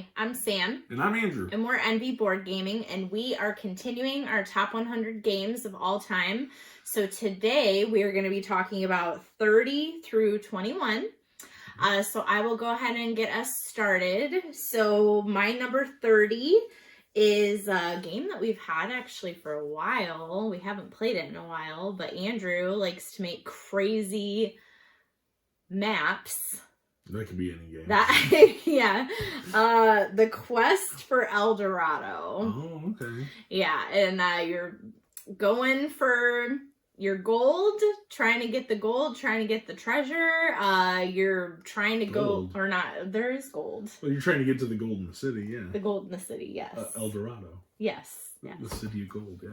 Hi, I'm Sam. And I'm Andrew. And we're Envy Board Gaming, and we are continuing our top 100 games of all time. So today we are going to be talking about 30 through 21. So I will go ahead and get us started. So my number 30 is a game that we've had actually for a while. We haven't played it in a while, but Andrew likes to make crazy maps. That could be any game. Yeah. The Quest for El Dorado. Oh, okay. Yeah, and you're going for your gold, trying to get the gold, trying to get the treasure. You're trying to Gold. go, or not, there is gold. Well, you're trying to get to the Golden City, yeah. The gold in the city, yes. El Dorado. Yes. Yes. The city of gold, yeah.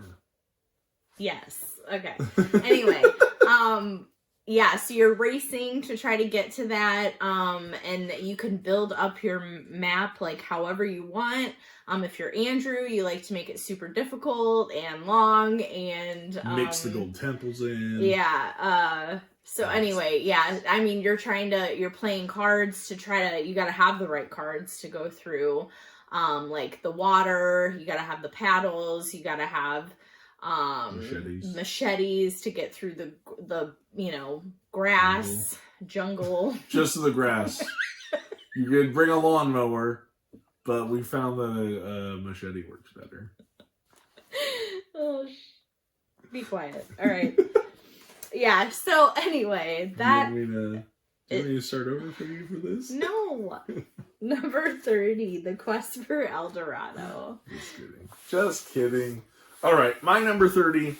Yes. Okay. Anyway, yeah, so you're racing to try to get to that, and you can build up your map like however you want. If you're Andrew, you like to make it super difficult and long and mix the gold temples in. Yeah. So anyway, yeah, I mean, you're playing cards to you gotta have the right cards to go through, like the water, you gotta have the paddles, you gotta have machetes to get through the grass jungle. Just the grass. You could bring a lawnmower, but we found that a machete works better. Oh, be quiet. All right. Yeah. So anyway, Do you want me to start over for you for this? No. Number 30, The Quest for El Dorado. Just kidding. All right, my number 30,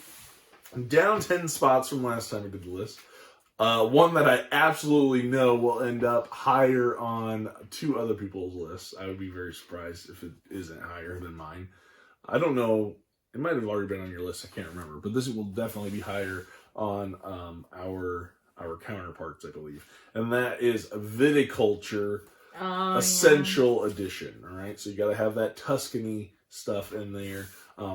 down 10 spots from last time we did the list. One that I absolutely know will end up higher on two other people's lists. I would be very surprised if it isn't higher than mine. I don't know. It might have already been on your list. I can't remember. But this will definitely be higher on our counterparts, I believe. And that is Viticulture Essential Edition. All right, so you got to have that Tuscany stuff in there.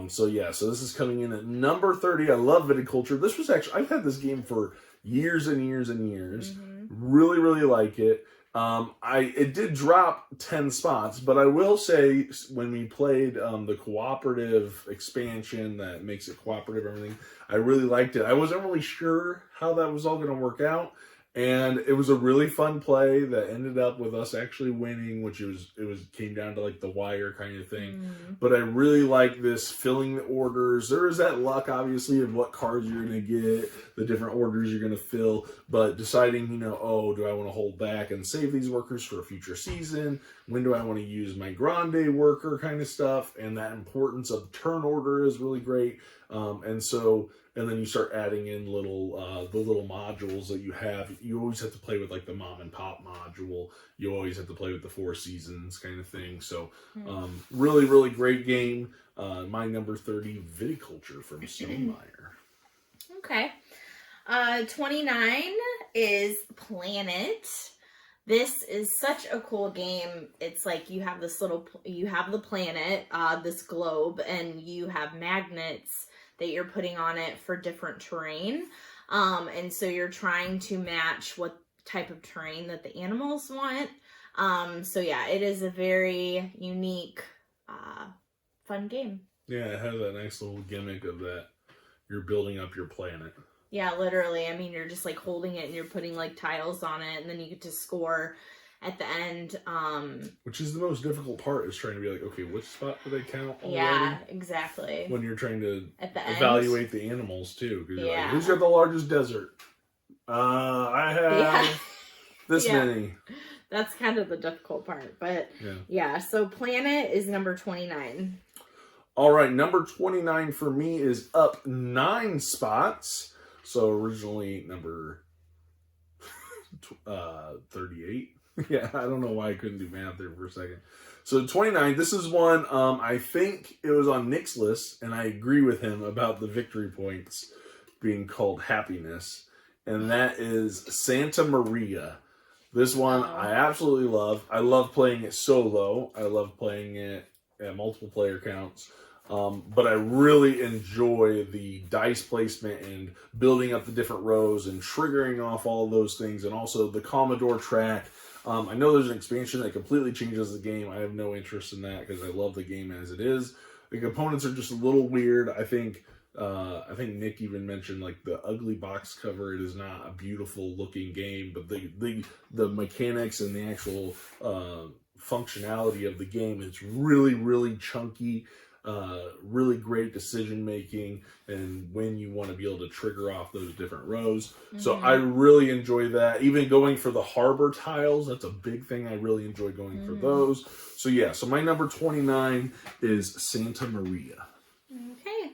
So this is coming in at number 30. I love Viticulture. This was actually, I've had this game for years and years and years. Mm-hmm. Really, really like it. It did drop 10 spots, but I will say when we played the cooperative expansion that makes it cooperative and everything, I really liked it. I wasn't really sure how that was all going to work out. And it was a really fun play that ended up with us actually winning, which came down to like the wire kind of thing. Mm. But I really like this filling the orders. There is that luck, obviously, of what cards you're going to get, the different orders you're going to fill, but deciding, do I want to hold back and save these workers for a future season? When do I want to use my grande worker kind of stuff? And that importance of turn order is really great. And then you start adding in the little modules that you have. You always have to play with like the mom and pop module. You always have to play with the Four Seasons kind of thing. So really, really great game. My number 30, Viticulture from Stonemaier. Okay. 29 is Planet. This is such a cool game. It's like you have the planet, this globe, and you have magnets that you're putting on it for different terrain. And so you're trying to match what type of terrain that the animals want. It is a very unique, fun game. Yeah, it has that nice little gimmick of that you're building up your planet. Yeah, literally. I mean, you're just like holding it and you're putting like tiles on it, and then you get to score at the end. Which is the most difficult part, is trying to be like, okay, which spot do they count already? Yeah, exactly. When you're trying to at the evaluate the animals too. Because you're like, who's got the largest desert? I have this many. That's kind of the difficult part. But so Planet is number 29. All right, number 29 for me is up 9 spots. So originally number 38. Yeah, I don't know why I couldn't do math there for a second. So 29, this is one, I think it was on Nick's list, and I agree with him about the victory points being called happiness, and that is Santa Maria. This one I absolutely love. I love playing it solo. I love playing it at multiple player counts. But I really enjoy the dice placement and building up the different rows and triggering off all of those things, and also the Commodore track. I know there's an expansion that completely changes the game. I have no interest in that because I love the game as it is. The components are just a little weird. I think Nick even mentioned like the ugly box cover. It is not a beautiful looking game, but the mechanics and the actual functionality of the game is really, really chunky. Really great decision making, and when you want to be able to trigger off those different rows. So I really enjoy that. Even going for the harbor tiles, that's a big thing. I really enjoy going for those. So yeah, so my number 29 is Santa Maria. Okay.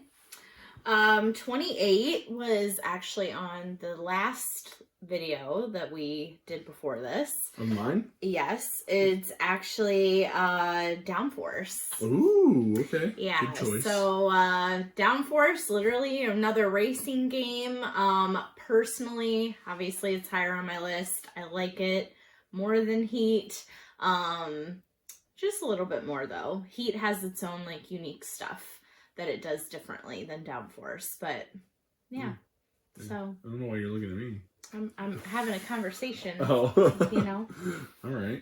28 was actually on the last video that we did before this. Of mine? Yes, it's actually Downforce. Ooh, okay. Yeah, good choice. So Downforce, literally another racing game. Personally, obviously it's higher on my list. I like it more than Heat. Just a little bit more though. Heat has its own like unique stuff that it does differently than Downforce, but yeah. So I don't know why you're looking at me. I'm having a conversation. Oh. You know. All right.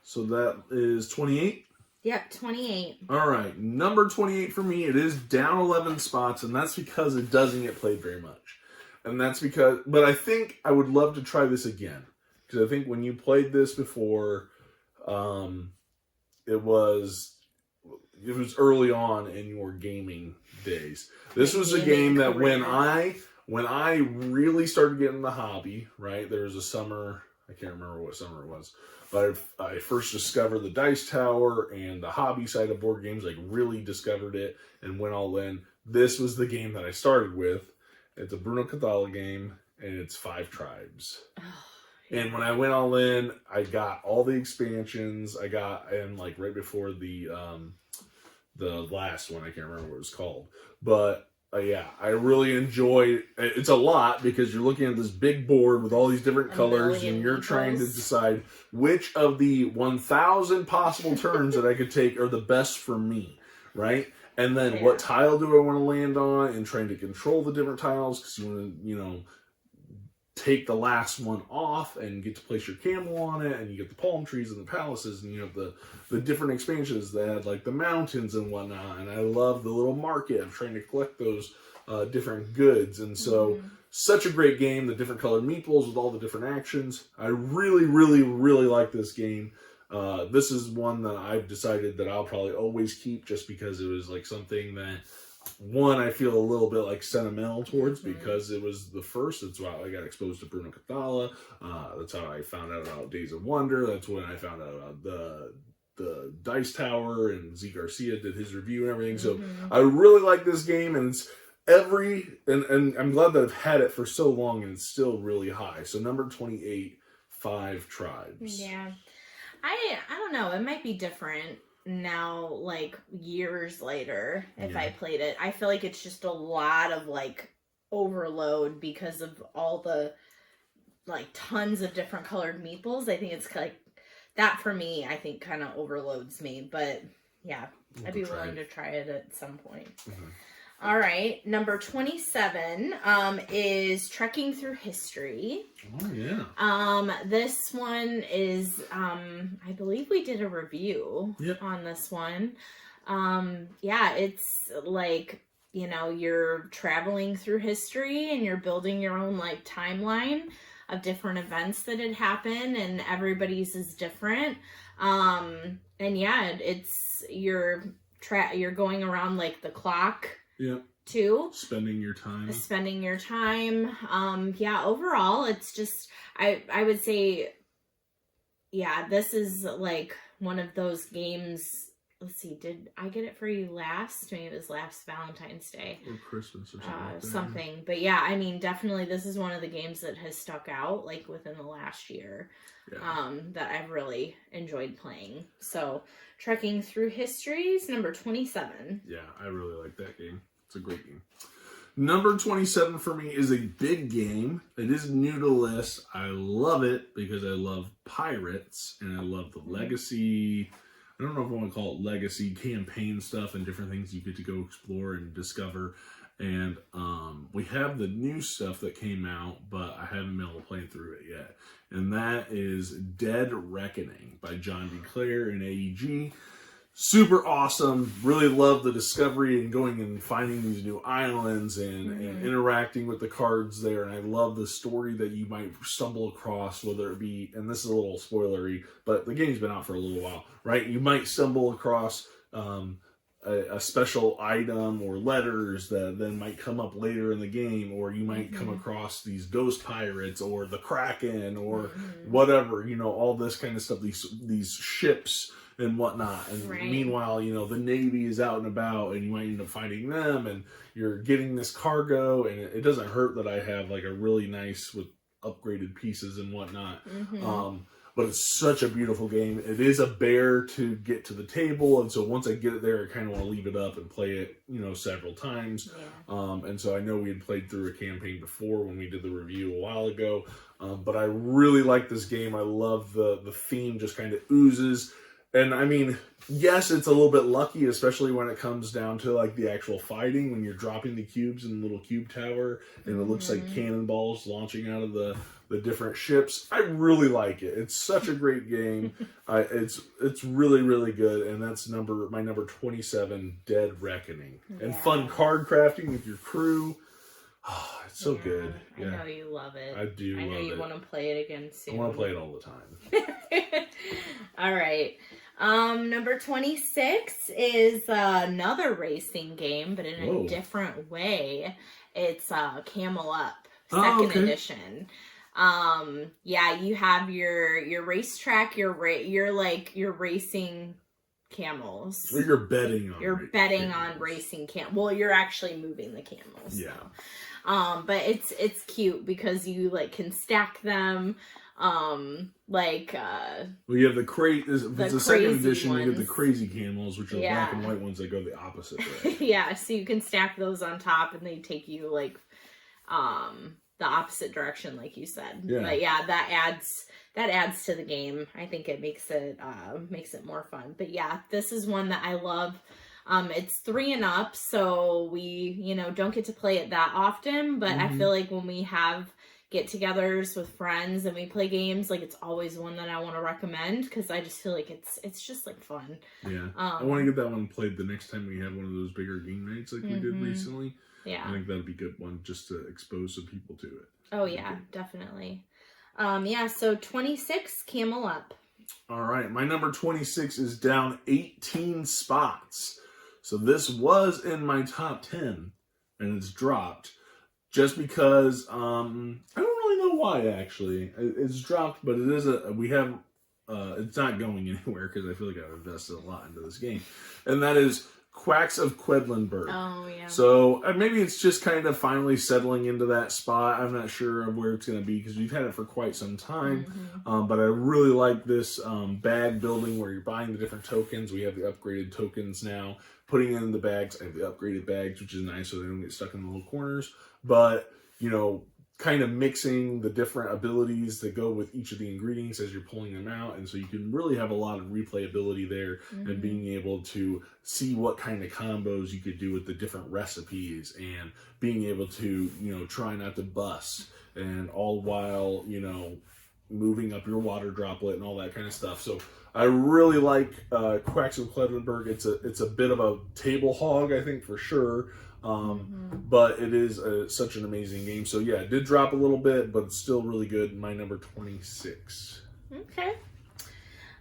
So that is 28? Yep, 28. All right. Number 28 for me, it is down 11 spots, and that's because it doesn't get played very much. And that's because, but I think I would love to try this again. Because I think when you played this before, it was early on in your gaming days. This was a game that when I really started getting the hobby, right, there was a summer, I can't remember what summer it was, but I first discovered the Dice Tower and the hobby side of board games, like really discovered it and went all in. This was the game that I started with. It's a Bruno Cathala game, and it's 5 tribes. And when I went all in, I got all the expansions. And like right before the last one, I can't remember what it was called, but yeah, I really enjoy. It's a lot because you're looking at this big board with all these different colors, and you're trying to decide which of the 1,000 possible turns that I could take are the best for me, right? And then what tile do I want to land on, and trying to control the different tiles because you want to, take the last one off and get to place your camel on it, and you get the palm trees and the palaces, and you have the different expansions that had like the mountains and whatnot. And I love the little market of trying to collect those different goods. And so such a great game, the different colored meeples with all the different actions. I really, really, really like this game. This is one that I've decided that I'll probably always keep just because it was like something that, one, I feel a little bit like sentimental towards because it was the first. That's why I got exposed to Bruno Cathala. That's how I found out about Days of Wonder. That's when I found out about the Dice Tower, and Z Garcia did his review and everything. So I really like this game, and it's and I'm glad that I've had it for so long and it's still really high. So number 28, 5 Tribes. Yeah. I don't know. It might be different now, like years later, if I played it. I feel like it's just a lot of like overload because of all the like tons of different colored meeples. I think it's like that for me, I think kind of overloads me, but yeah, I'd be willing to try it at some point. All right, number 27 is Trekking Through History. Oh, yeah. This one is, I believe we did a review on this one. Yeah, it's like, you're traveling through history and you're building your own like timeline of different events that had happened, and everybody's is different. And yeah, it's you're going around like the clock. Yeah. Too. Spending your time. Yeah, overall, it's just, I would say, yeah, this is like one of those games. Let's see, did I get it for you last? Maybe it was last Valentine's Day. Or Christmas or something. Something. But yeah, I mean, definitely this is one of the games that has stuck out like within the last year. That I've really enjoyed playing. So, Trekking Through History is number 27. Yeah, I really like that game. It's a great game. Number 27 for me is a big game. It is new to the list. I love it because I love pirates and I love the legacy. I don't know if I want to call it legacy campaign stuff and different things you get to go explore and discover. And we have the new stuff that came out, but I haven't been able to play through it yet. And that is Dead Reckoning by John D. Clare and AEG. Super awesome. Really love the discovery and going and finding these new islands and interacting with the cards there. And I love the story that you might stumble across, whether it be, and this is a little spoilery, but the game's been out for a little while, right? You might stumble across a special item or letters that then might come up later in the game, or you might come across these ghost pirates or the Kraken or whatever, you know, all this kind of stuff, these ships and whatnot. And meanwhile, you know, the Navy is out and about and you might end up finding them and you're getting this cargo, and it doesn't hurt that I have like a really nice with upgraded pieces and whatnot. But it's such a beautiful game. It is a bear to get to the table, and so once I get it there, I kind of want to leave it up and play it, you know, several times. And so I know we had played through a campaign before when we did the review a while ago, but I really like this game. I love the theme just kind of oozes. And I mean, yes, it's a little bit lucky, especially when it comes down to like the actual fighting, when you're dropping the cubes in the little cube tower and it looks like cannonballs launching out of the different ships. I really like it. It's such a great game. It's really, really good. And that's my number 27, Dead Reckoning. And fun card crafting with your crew. Oh, it's so good. I know you love it. I do. I know you want to play it again soon. I want to play it all the time. All right. Number 26 is another racing game, but in a different way. It's Camel Up, second edition. Yeah, you have your racetrack, you're racing camels. Well, you're betting on racing well, you're actually moving the camels. Yeah. But it's cute because you like can stack them. Well, you have it's the second edition, ones. you get the crazy camels, which are black and white ones that go the opposite way. Yeah, so you can stack those on top and they take you like the opposite direction, like you said. Yeah. But yeah, that adds to the game. I think it makes it more fun. But yeah, this is one that I love. It's 3 and up, so we, you know, don't get to play it that often, but I feel like when we have get-togethers with friends and we play games, like it's always one that I want to recommend because I just feel like it's just like fun. Yeah. I want to get that one played the next time we have one of those bigger game nights like we did recently. Yeah. I think that'd be a good one just to expose some people to it. Oh yeah, definitely. Yeah, so 26, Camel Up. All right, my number 26 is down 18 spots. So this was in my top 10 and it's dropped just because I don't really know why actually. It's dropped, but it is it's not going anywhere because I feel like I've invested a lot into this game. And that is Quacks of Quedlinburg. Oh, yeah. So maybe it's just kind of finally settling into that spot. I'm not sure of where it's going to be because we've had it for quite some time. But I really like this bag building where you're buying the different tokens. We have the upgraded tokens now. Putting in the bags. I have the upgraded bags, which is nice so they don't get stuck in the little corners. But, you know, kind of mixing the different abilities that go with each of the ingredients as you're pulling them out. And so you can really have a lot of replayability there and being able to see what kind of combos you could do with the different recipes and being able to, you know, try not to bust and all while, you know, moving up your water droplet and all that kind of stuff. So I really like Quacks of Quedlinburg. It's a bit of a table hog, I think, for sure. But it is such an amazing game. So yeah, it did drop a little bit, but it's still really good. My number 26. Okay.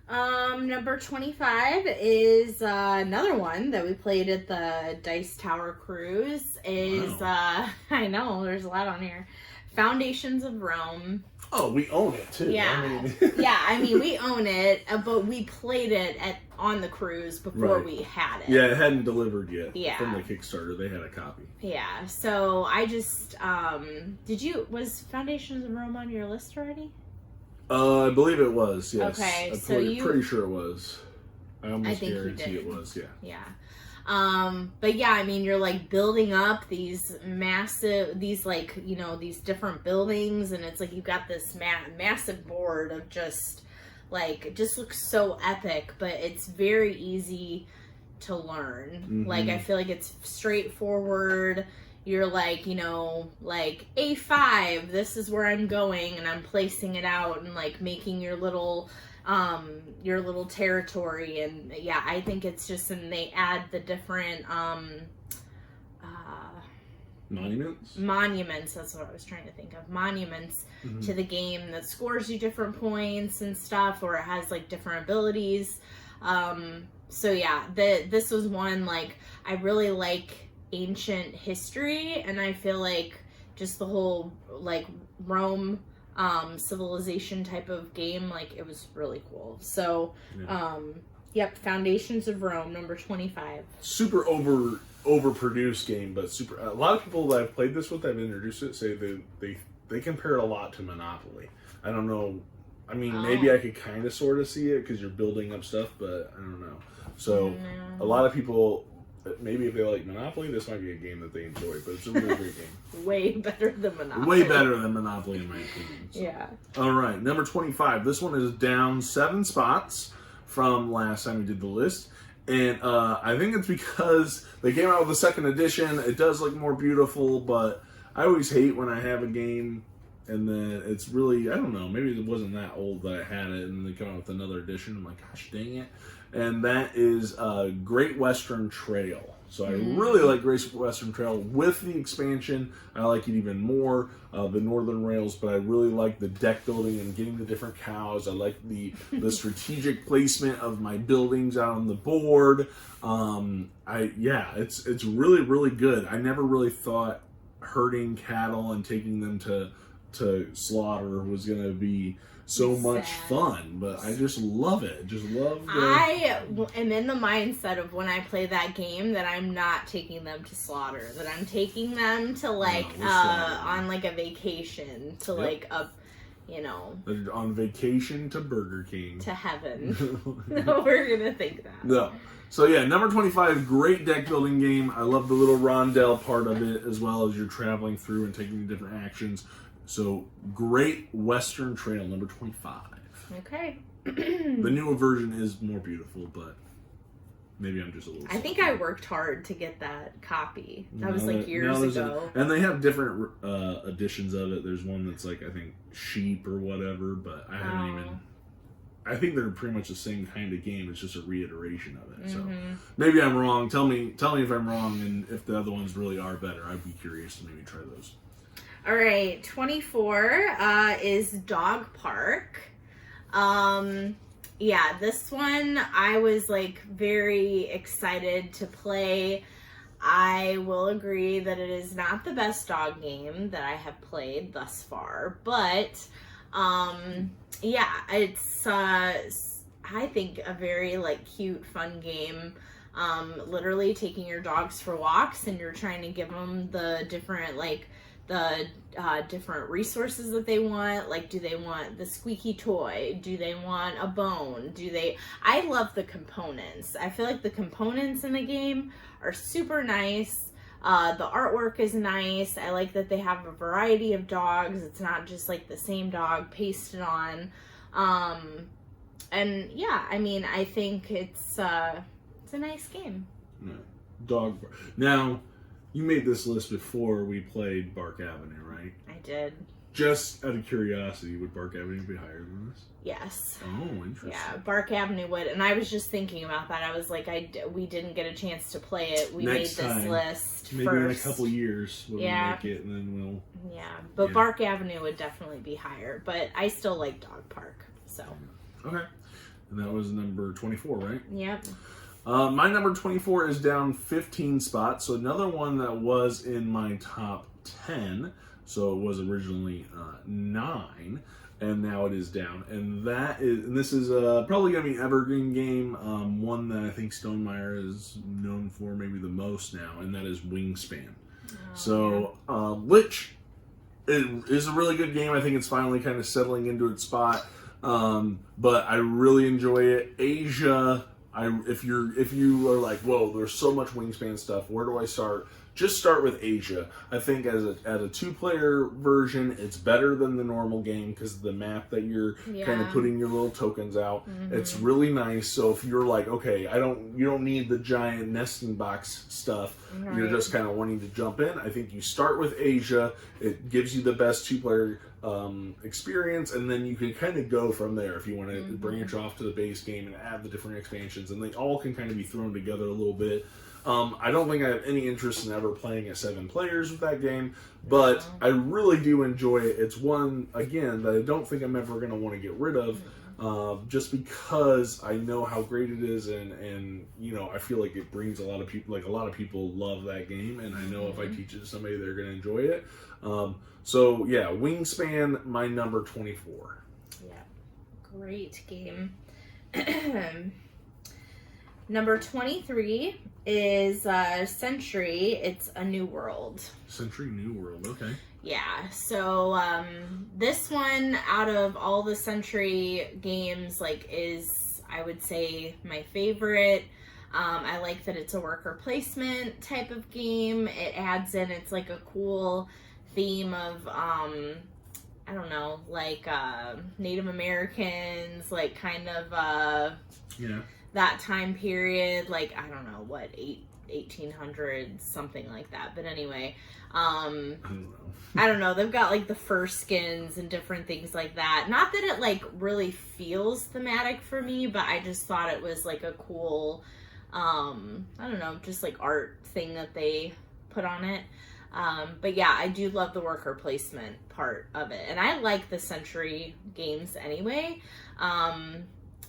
Number 25 is another one that we played at the Dice Tower Cruise. I know, there's a lot on here. Foundations of Rome. Oh, we own it too. Yeah, I mean, we own it, but we played it on the cruise before we had it. Yeah, it hadn't delivered yet. Yeah. From the Kickstarter, they had a copy. Yeah, so I just was Foundations of Rome on your list already? I believe it was. Yes. Okay, I'm pretty sure it was. I think guarantee it was. Yeah. Yeah. But yeah, I mean, you're like building up these like, you know, these different buildings, and it's like you've got this massive board of just like, it just looks so epic, but it's very easy to learn. Like, I feel like it's straightforward. you're like, you know, like A5, this is where I'm going, and I'm placing it out and like making your little territory. And yeah, I think it's just, and they add the different monuments, that's what I was trying to think of, monuments to the game that scores you different points and stuff, or it has like different abilities. So yeah, this was one, like, I really like ancient history, and I feel like just the whole like Rome civilization type of game, like, it was really cool. So yep, Foundations of Rome, number 25. Super overproduced game, but super. A lot of people that I've played this with, I've introduced it, say they compare it a lot to Monopoly. I don't know. I mean, maybe I could kind of sort of see it because you're building up stuff, but I don't know. So a lot of people, maybe if they like Monopoly, this might be a game that they enjoy, but it's a really great game. Way better than Monopoly. Way better than Monopoly, in my opinion. So. Yeah. All right, number 25. This one is down 7 spots from last time we did the list. And I think it's because they came out with a second edition. It does look more beautiful, but I always hate when I have a game and then it's really, I don't know, maybe it wasn't that old that I had it, and they come out with another edition. I'm like, gosh dang it. And that is Great Western Trail. So I really like Great Western Trail. With the expansion, I like it even more, the Northern Rails, but I really like the deck building and getting the different cows. I like the strategic placement of my buildings out on the board. It's really, really good. I never really thought herding cattle and taking them to slaughter was going to be so much fun, but I just love it. Just love the... I am in the mindset of when I play that game that I'm not taking them to slaughter, that I'm taking them to like on like a vacation to like a, you know, on vacation to Burger King to heaven. No, we're gonna think that. No. So yeah, number 25, great deck building game. I love the little rondel part of it, as well as you're traveling through and taking different actions. So, Great Western Trail, number 25. Okay. The newer version is more beautiful, but maybe I'm just a little... I think I worked hard to get that copy. That was like years ago. And they have different editions of it. There's one that's like, I think, sheep or whatever, but I haven't even... I think they're pretty much the same kind of game. It's just a reiteration of it. So maybe I'm wrong. Tell me if I'm wrong, and if the other ones really are better. I'd be curious to maybe try those. All right, 24 is Dog Park. Yeah, this one I was like very excited to play. I will agree that it is not the best dog game that I have played thus far, but yeah, it's I think a very like cute, fun game. Literally taking your dogs for walks, and you're trying to give them the different like the different resources that they want. Like, do they want the squeaky toy? Do they want a bone? I love the components. I feel like the components in the game are super nice. The artwork is nice. I like that they have a variety of dogs. It's not just like the same dog pasted on. And yeah, I mean, I think it's a nice game. No. Dog. Now, you made this list before we played Bark Avenue, right? I did. Just out of curiosity, would Bark Avenue be higher than this? Yes. Oh, interesting. Yeah, Bark Avenue would. And I was just thinking about that. I was like, we didn't get a chance to play it. We Next made this time, list maybe first. in a couple years we'll make it, and then we'll... Yeah, but Bark Avenue would definitely be higher. But I still like Dog Park, so... Okay. And that was number 24, right? Yep. My number 24 is down 15 spots, so another one that was in my top 10, so it was originally 9, and now it is down. And this is probably going to be an evergreen game, one that I think Stonemaier is known for maybe the most now, and that is Wingspan. Which is a really good game. I think it's finally kind of settling into its spot, but I really enjoy it. Asia... If you are like, whoa, there's so much Wingspan stuff, where do I start? Just start with Asia. I think as a 2-player version, it's better than the normal game because of the map that you're kind of putting your little tokens out. It's really nice. So if you're like, okay, you don't need the giant nesting box stuff. Right. You're just kind of wanting to jump in. I think you start with Asia. It gives you the best 2-player experience, and then you can kind of go from there if you want to branch off to the base game and add the different expansions, and they all can kind of be thrown together a little bit. I don't think I have any interest in ever playing at 7 players with that game, but I really do enjoy it. It's one, again, that I don't think I'm ever going to want to get rid of, just because I know how great it is, and you know, I feel like it brings a lot of people, like a lot of people love that game, and I know if I teach it to somebody, they're going to enjoy it. So yeah, Wingspan, my number 24. Yeah, great game. Number 23 is Century. It's a New World. Century New World, okay. Yeah, so this one out of all the Century games, like, is, I would say, my favorite. I like that it's a worker placement type of game. It adds in, it's like a cool theme of, I don't know, like Native Americans, like kind of, yeah. That time period, like, I don't know, what, 1800s, something like that. But anyway, I don't know. They've got, like, the fur skins and different things like that. Not that it, like, really feels thematic for me, but I just thought it was, like, a cool, I don't know, just, like, art thing that they put on it. But yeah, I do love the worker placement part of it. And I like the Century games anyway.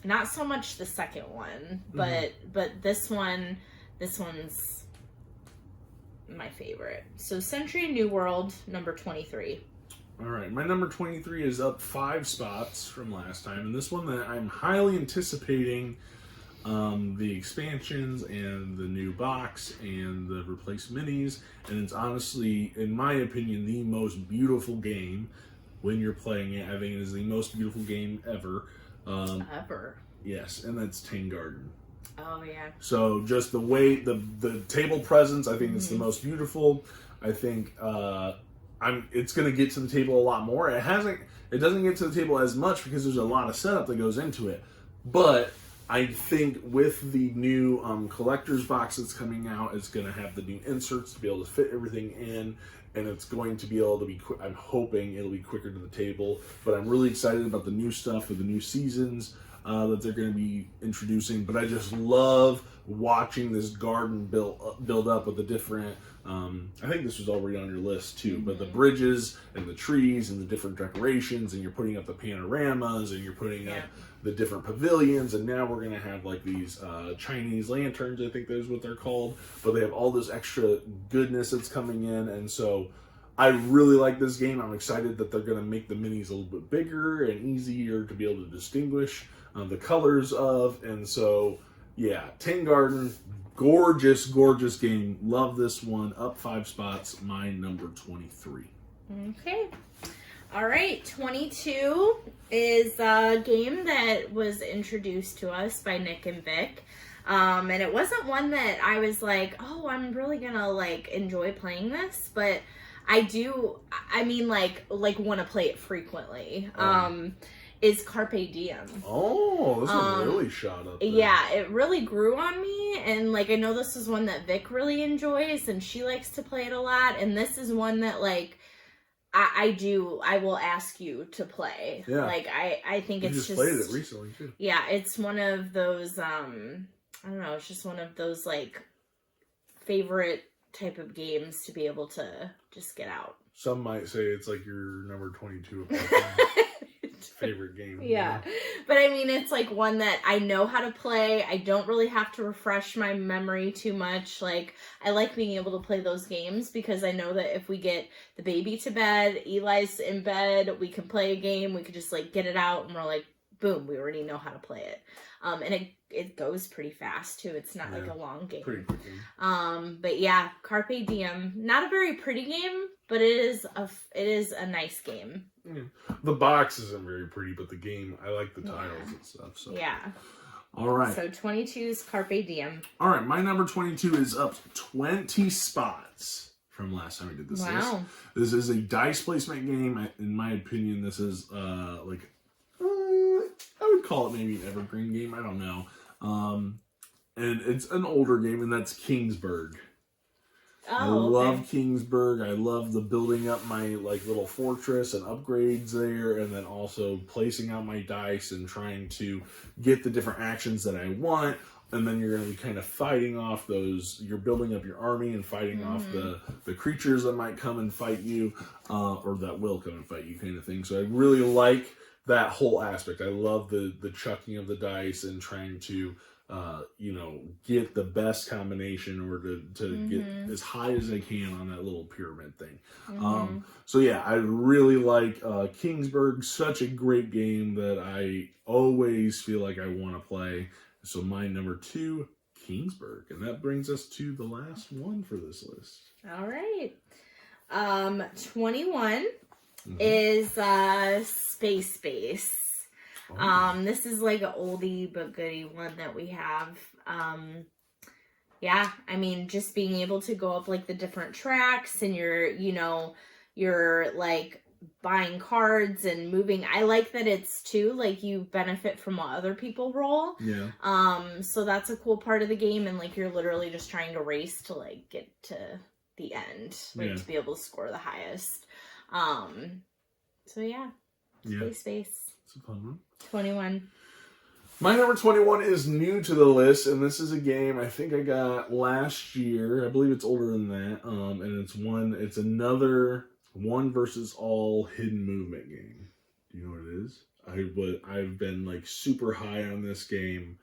Not so much the second one, but this one's my favorite. So Century New World, number 23. All right, my number 23 is up 5 spots from last time, and this one that I'm highly anticipating, the expansions and the new box and the replaced minis, and it's honestly, in my opinion, the most beautiful game when you're playing it. I think it is the most beautiful game ever. Ever. Yes, and that's Tang Garden. Oh, yeah. So just the way, the table presence, I think it's the most beautiful. I think it's going to get to the table a lot more. It doesn't get to the table as much because there's a lot of setup that goes into it. But I think with the new collector's box that's coming out, it's going to have the new inserts to be able to fit everything in. And it's going to be able to be, I'm hoping it'll be quicker to the table. But I'm really excited about the new stuff with the new seasons that they're going to be introducing. But I just love watching this garden build up with the different, I think this was already on your list too, but the bridges and the trees and the different decorations, and you're putting up the panoramas, and you're putting up the different pavilions, and now we're going to have like these Chinese lanterns, I think that's what they're called, but they have all this extra goodness that's coming in, and so I really like this game. I'm excited that they're going to make the minis a little bit bigger and easier to be able to distinguish the colors of, and so yeah, Tang Garden, gorgeous, gorgeous game. Love this one. Up 5 spots, my number 23. Okay. All right, 22 is a game that was introduced to us by Nick and Vic. And it wasn't one that I was like, oh, I'm really gonna like enjoy playing this, but I do, I mean, like want to play it frequently. Is Carpe Diem. Oh, this one really shot up there. Yeah, it really grew on me, and like I know this is one that Vic really enjoys, and she likes to play it a lot, and this is one that like I will ask you to play. Yeah. Like I think you it's just played it recently too. Yeah, it's one of those I don't know, it's just one of those like favorite type of games to be able to just get out. Some might say it's like your number 22 of favorite game. Yeah. But I mean, it's like one that I know how to play. I don't really have to refresh my memory too much. Like, I like being able to play those games because I know that if we get the baby to bed, Eli's in bed, we can play a game. We could just like get it out and we're like, boom, we already know how to play it. And it goes pretty fast too. It's not like a long game. Pretty quick game. But yeah, Carpe Diem, not a very pretty game, but it is a nice game. Yeah. The box isn't very pretty, but the game, I like the tiles and stuff. So yeah. All right. So 22 is Carpe Diem. All right, my number 22 is up 20 spots from last time we did this list. This is a dice placement game. In my opinion, this is I would call it maybe an evergreen game. I don't know. And it's an older game, and that's Kingsburg. I love Kingsburg. I love the building up my little fortress and upgrades there, and then also placing out my dice and trying to get the different actions that I want. And then you're going to be kind of fighting off those. You're building up your army and fighting off the creatures that might come and fight you, or that will come and fight you, kind of thing. So I really like that whole aspect. I love the chucking of the dice and trying to get the best combination or to get as high as I can on that little pyramid thing. So yeah, I really like Kingsburg. Such a great game that I always feel like I want to play. So my number 2, Kingsburg. And that brings us to the last one for this list. All right. 21 is Space Base. This is like an oldie but goodie one that we have. Yeah, I mean, just being able to go up like the different tracks and you're like buying cards and moving. I like that it's too like you benefit from what other people roll. Yeah. So that's a cool part of the game, and like you're literally just trying to race to like get to the end, to be able to score the highest. So yeah. Space. It's a fun one. 21. My number 21 is new to the list, and this is a game I think I got last year. I believe it's older than that. And it's another one versus all hidden movement game. Do you know what it is? I've been like super high on this game.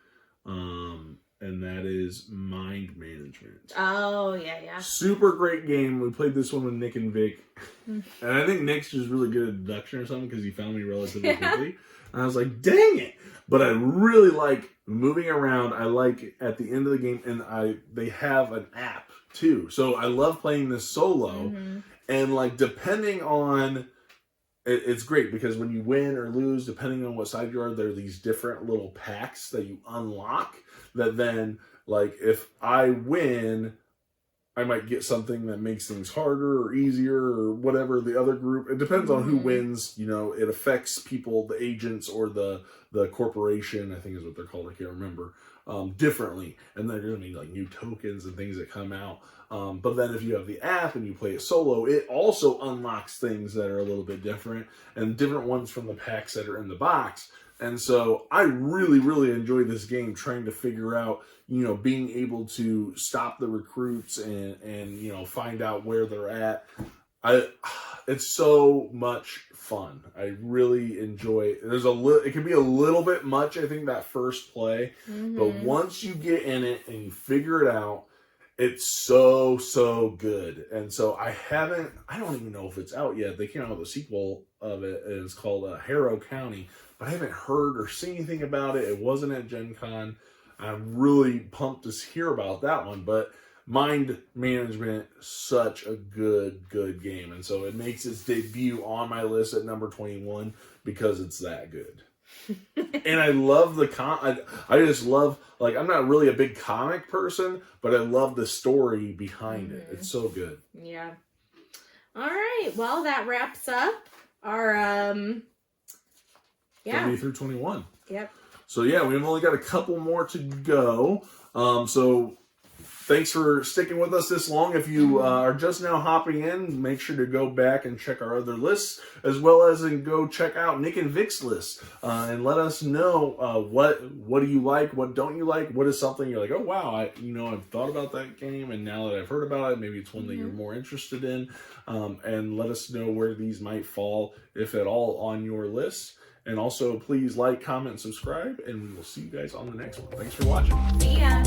And that is Mind Management. Oh, yeah. Super great game. We played this one with Nick and Vic. And I think Nick's just really good at deduction or something because he found me relatively quickly. And I was like, dang it. But I really like moving around. I like at the end of the game, and they have an app too. So I love playing this solo. And like depending on... It's great because when you win or lose, depending on what side you are, there are these different little packs that you unlock that then, like, if I win, I might get something that makes things harder or easier or whatever the other group. It depends on who wins. It affects people, the agents or the corporation, I think is what they're called. I can't remember. Differently. And then there's going to be like new tokens and things that come out. But then if you have the app and you play it solo, it also unlocks things that are a little bit different and different ones from the packs that are in the box. And so I really, really enjoy this game, trying to figure out, being able to stop the recruits and find out where they're at. It's so much fun. I really enjoy it. It can be a little bit much, I think, that first play. But once you get in it and you figure it out, it's so, so good. And so I don't even know if it's out yet. They came out with a sequel of it, and it's called Harrow County. But I haven't heard or seen anything about it. It wasn't at Gen Con. I'm really pumped to hear about that one. But Mind Management, such a good game. And so it makes its debut on my list at number 21 because it's that good. And I love I just love, like, I'm not really a big comic person, but I love the story behind it. It's so good. Yeah. All right. Well, that wraps up our 30 through 21. Yep. So yeah, we've only got a couple more to go. So thanks for sticking with us this long. If you are just now hopping in, make sure to go back and check our other lists, as well as go check out Nick and Vic's list, and let us know what do you like, what don't you like, what is something you're like, oh wow, I've thought about that game, and now that I've heard about it, maybe it's one that you're more interested in, and let us know where these might fall, if at all, on your list. And also, please like, comment, and subscribe, and we will see you guys on the next one. Thanks for watching. See ya.